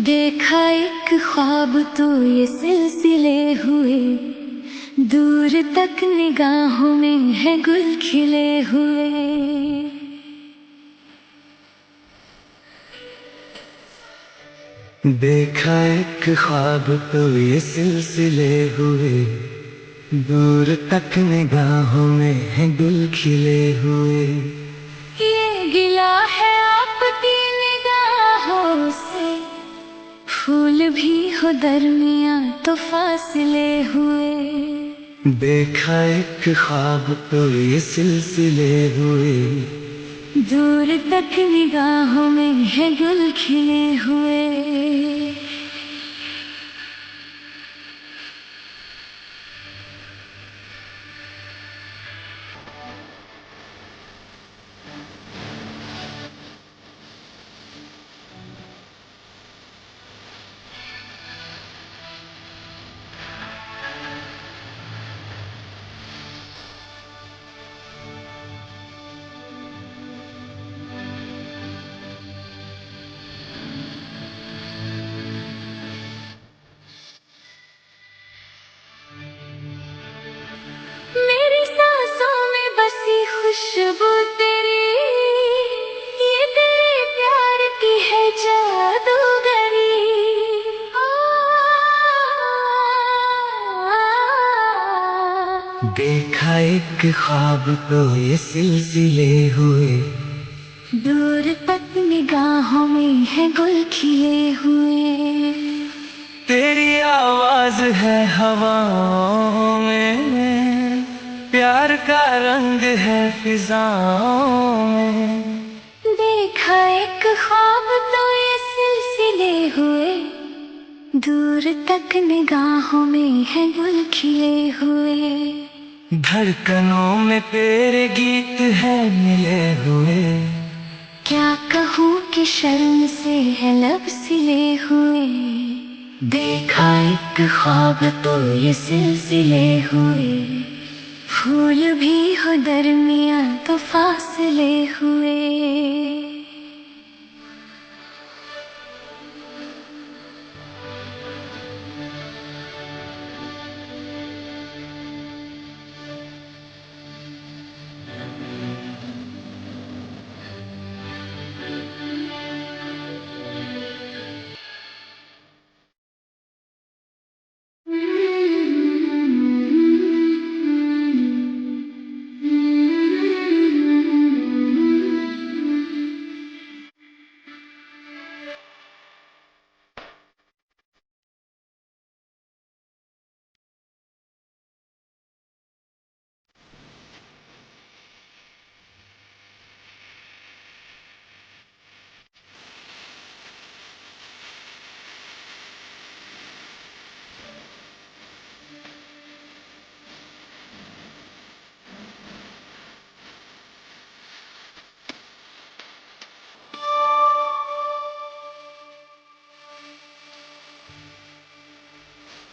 देखा एक ख्वाब तो ये सिलसिले हुए, दूर तक निगाहों में है गुल खिले हुए। देखा एक ख्वाब तो ये सिलसिले हुए, दूर तक निगाहों में है गुल खिले हुए। ये गिला है आपकी निगाहों से, फूल भी हो दरमियां तो फासले हुए। देखा एक ख्वाब तो ये सिलसिले हुए, दूर तक निगाहों में है गुल खिले हुए। मेरी सांसों में बसी खुशबू तेरी, ये तेरे प्यार की है जादूगरी। देखा एक ख्वाब तो ये सिलसिले हुए, दूर तक निगाहों में है गुल खिले हुए। तेरी आवाज है हवाओं में, प्यार का रंग है फिजाओं में। देखा एक ख्वाब तो ये सिलसिले हुए, दूर तक निगाहों में है गुल खिले हुए। धड़कनों में तेरे गीत है मिले हुए, क्या कहूँ कि शर्म से है लब सिले हुए। देखा एक ख्वाब तो ये सिलसिले हुए। फूल भी हो दरमियां तो फासले हुए।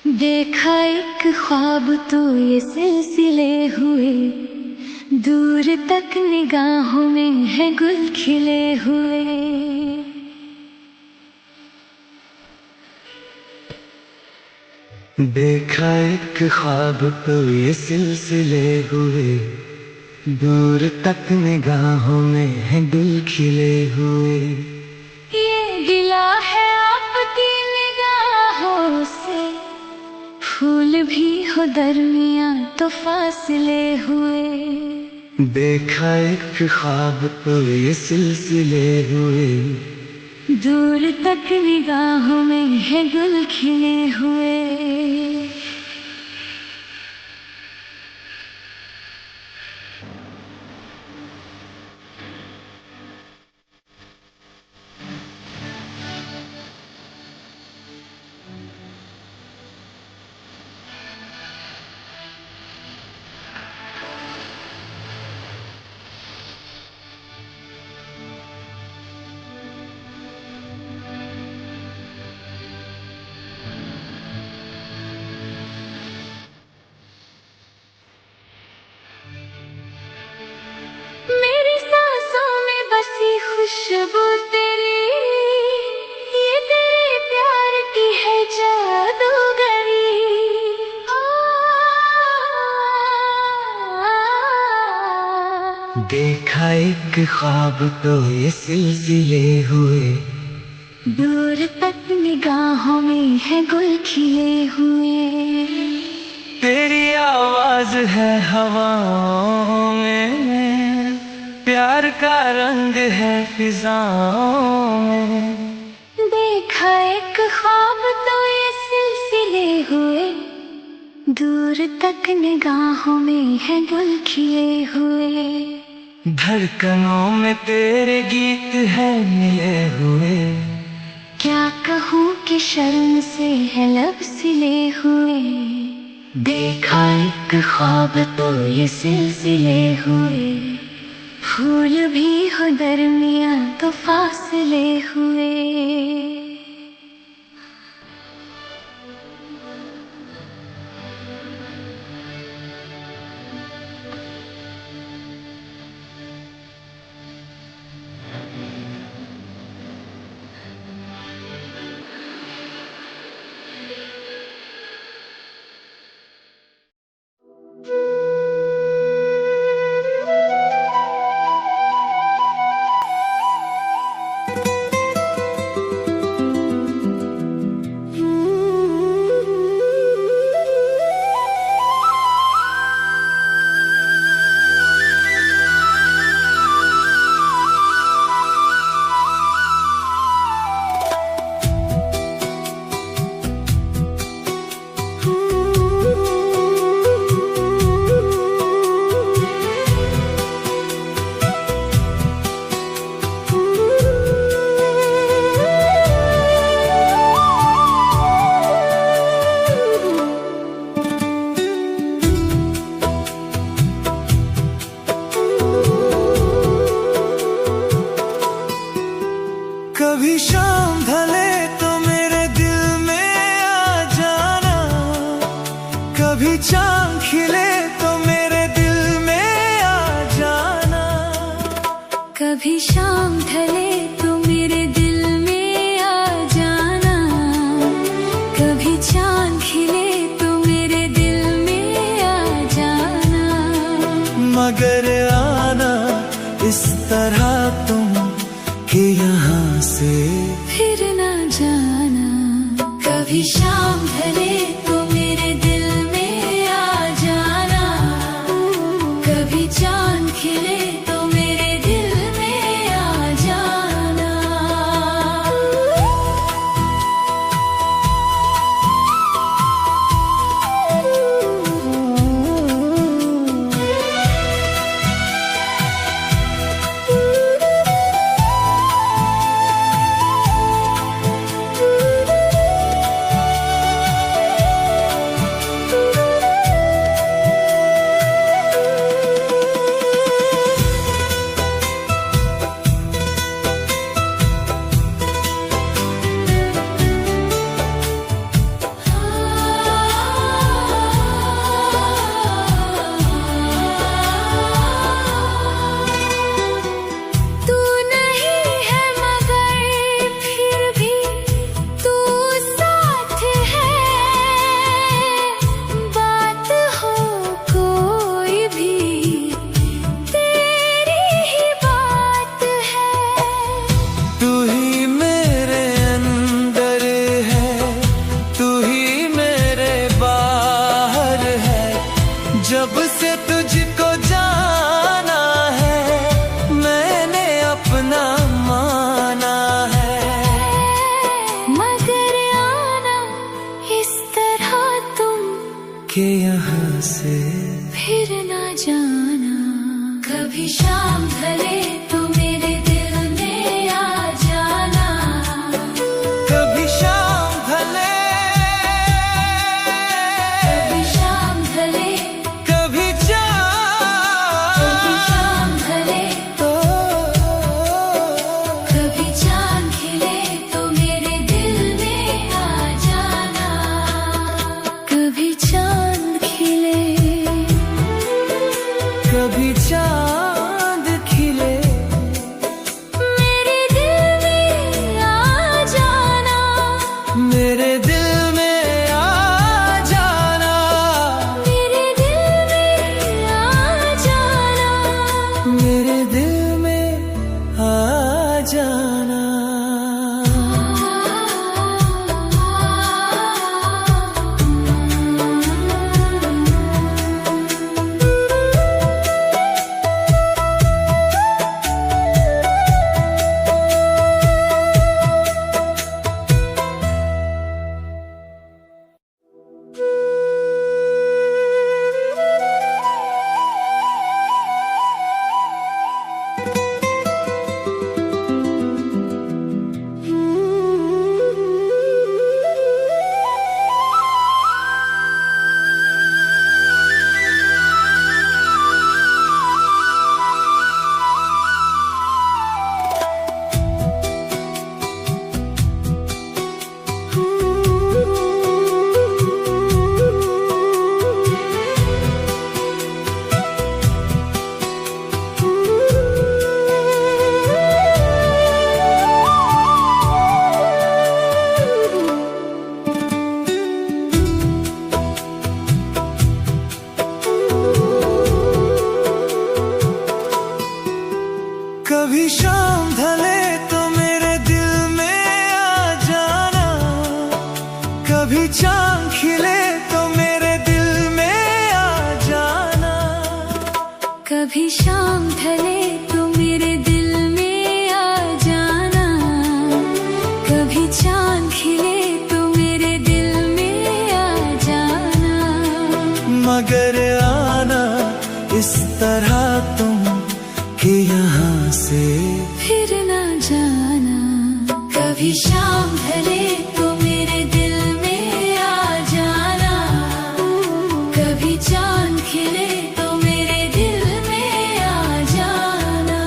देखा एक ख्वाब तो ये सिलसिले हुए, दूर तक निगाहों में है गुल खिले हुए। देखा एक ख्वाब तो ये सिलसिले हुए, दूर तक निगाहों में है गुल खिले हुए। ये गिला है आपकी निगाहों से, फूल भी हो दरमियां तो फासले हुए। देखा एक ख्वाब तो ये सिलसिले हुए, दूर तक निगाहों में है गुल खिले हुए। देखा एक ख्वाब तो ये सिलसिले हुए, दूर तक निगाहों में है गुल खिले हुए। तेरी आवाज है हवाओं में, प्यार का रंग है फिजाओं में। देखा एक ख्वाब तो ये सिलसिले हुए, दूर तक निगाहों में है गुल खिले हुए। धड़कनों में तेरे गीत है मिले हुए, क्या कहूँ कि शर्म से है लब सिले हुए। देखा एक ख्वाब तो ये सिलसिले हुए, फूल भी हो दरमियाँ तो फासले हुए। कभी शाम ढले तो मेरे दिल में आ जाना, कभी चांद खिले तो मेरे दिल में आ जाना। कभी शाम ढले तो मेरे दिल में आ जाना, कभी चांद खिले तो मेरे दिल में आ जाना। मगर आना इस तरह तुम कि यहाँ से फिर ना जाना। कभी शाम ढले तो मेरे दिल में आ जाना, कभी चांद खिले तो मेरे दिल में आ जाना। कभी चांद खिले तो मेरे दिल में आ जाना। कभी शाम ढले तो मेरे दिल में आ जाना। कभी चांद खिले तो मेरे दिल में आ जाना। मगर आना इस तरह तुम कि यहाँ से फिर ना जाना। कभी शाम ढले तो मेरे दिल में आ जाना। कभी चांद खिले तो मेरे दिल में आ जाना।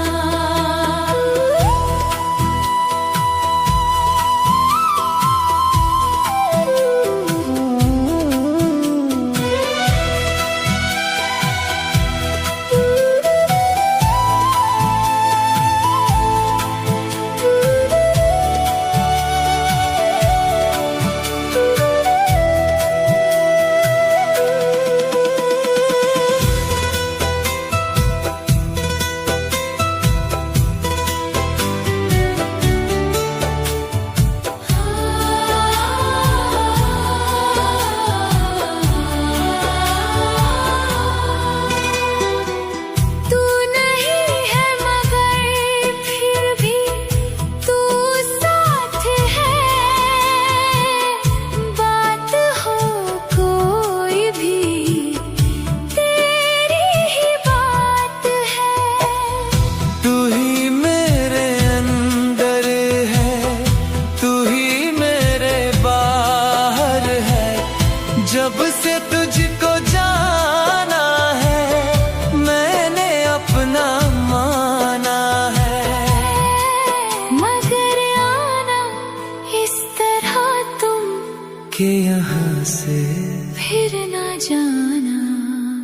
जब से तुझको जाना है मैंने अपना माना है। मगर आना इस तरह तुम कि यहाँ से फिर ना जाना।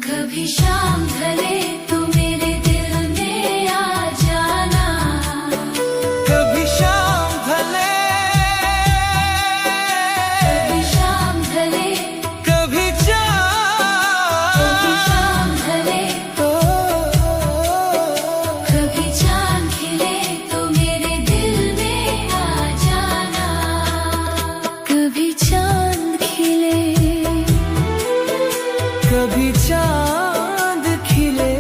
कभी शाम ढले तो मेरे दिल में आ जाना। कभी शाम ढले कभी शाम ढले कभी कभी शाम ढले कभी चांद खिले तो मेरे दिल में आ जाना। कभी चांद खिले कभी चांद खिले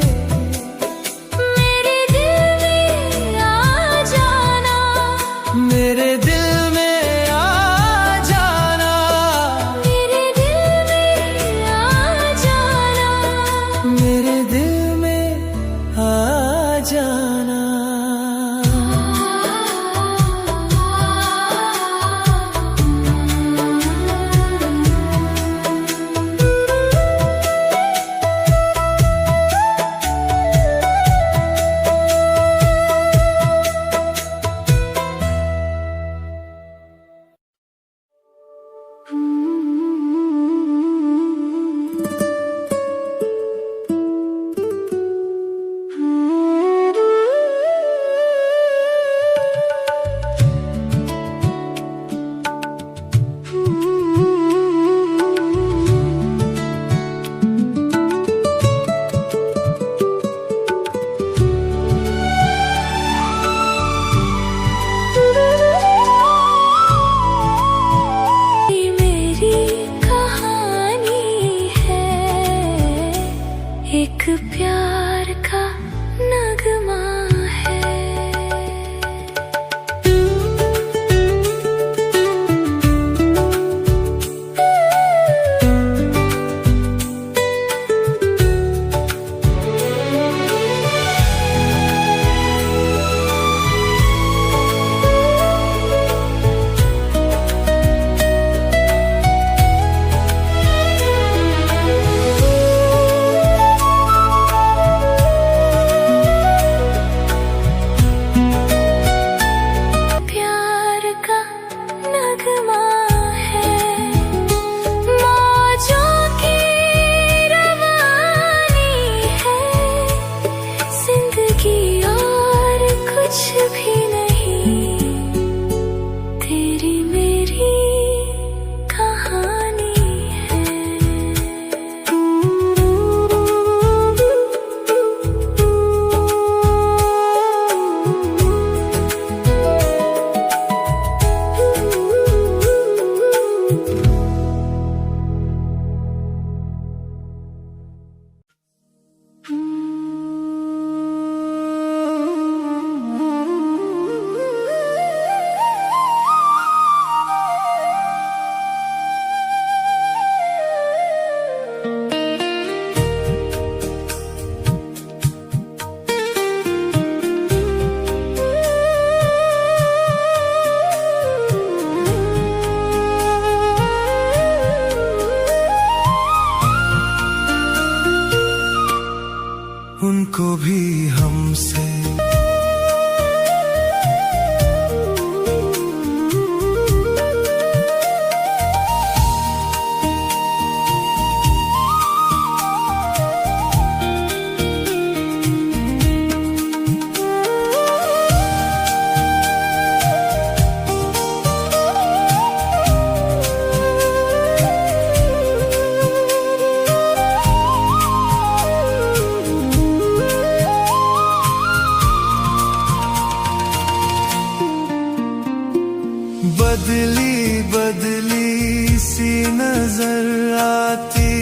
बदली बदली सी नजर आती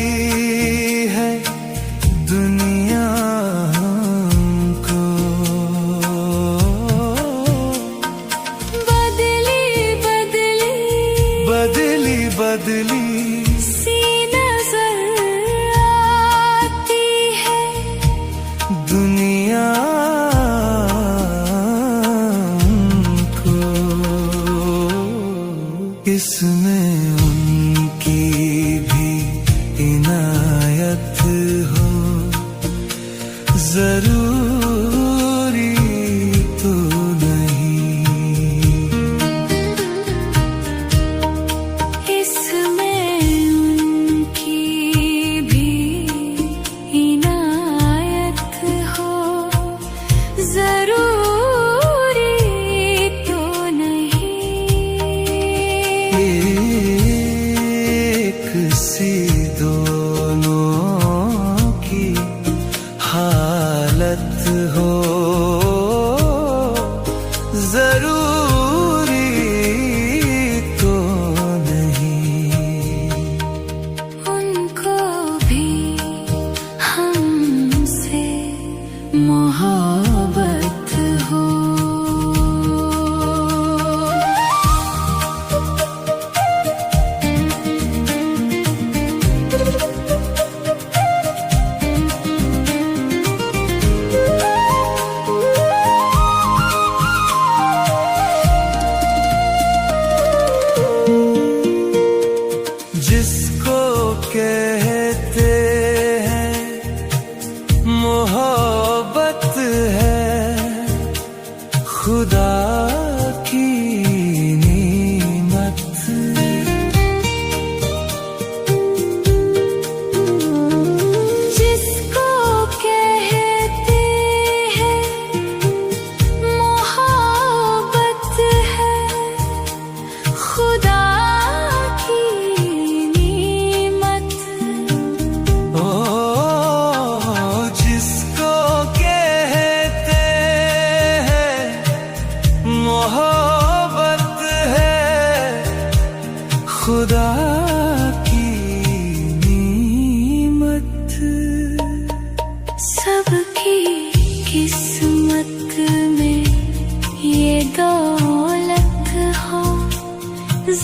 है दुनिया हमको। बदली बदली बदली बदली सी नजर आती है दुनिया इसमें उनकी भी इनायत हो जरूरी तो नहीं। इसमें उनकी भी इनायत हो जरूरी तो नहीं। एक सी दोनों की हालत हो जरूरी तो नहीं। उनको भी हमसे मोहब्बत हो। जिसको कहते हैं मोहब्बत है खुदा की नेमत। जिसको कहते हैं मोहब्बत है खुदा की नेमत। ओ जिसको कहते हैं मोहब्बत है खुदा की नेमत। सबकी किस्मत में ये दौलत हो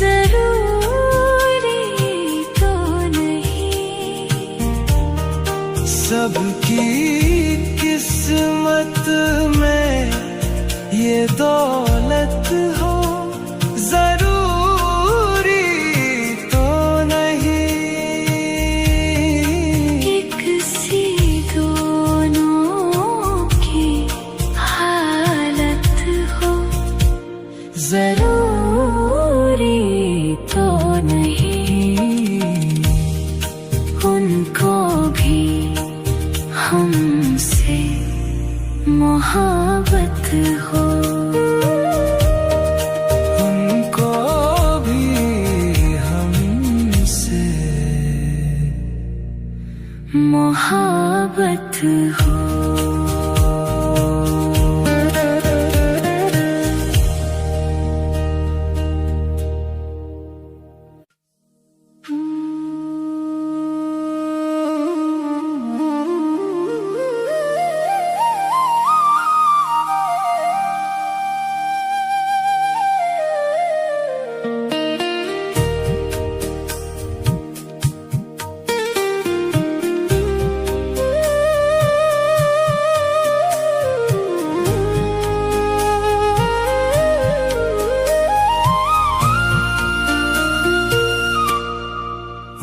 जरूरी तो नहीं। सबकी किस्मत में ये दौलत हो जरूरी तो नहीं। एक सी दोनों की हालत हो जरूरी तो नहीं। उनको भी हमसे मोहब्बत हो। उनको भी हमसे मोहब्बत हो।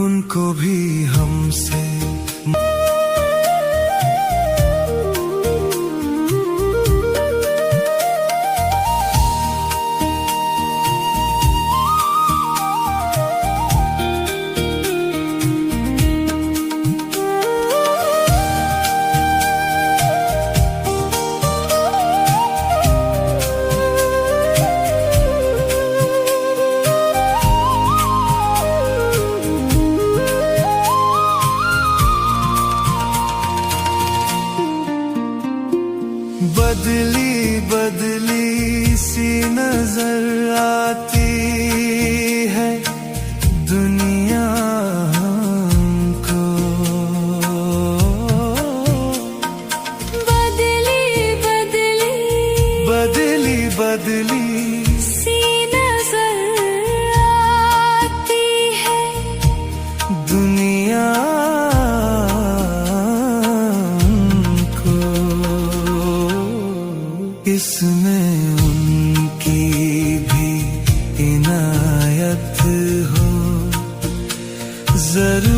उनको भी हमसे जरूर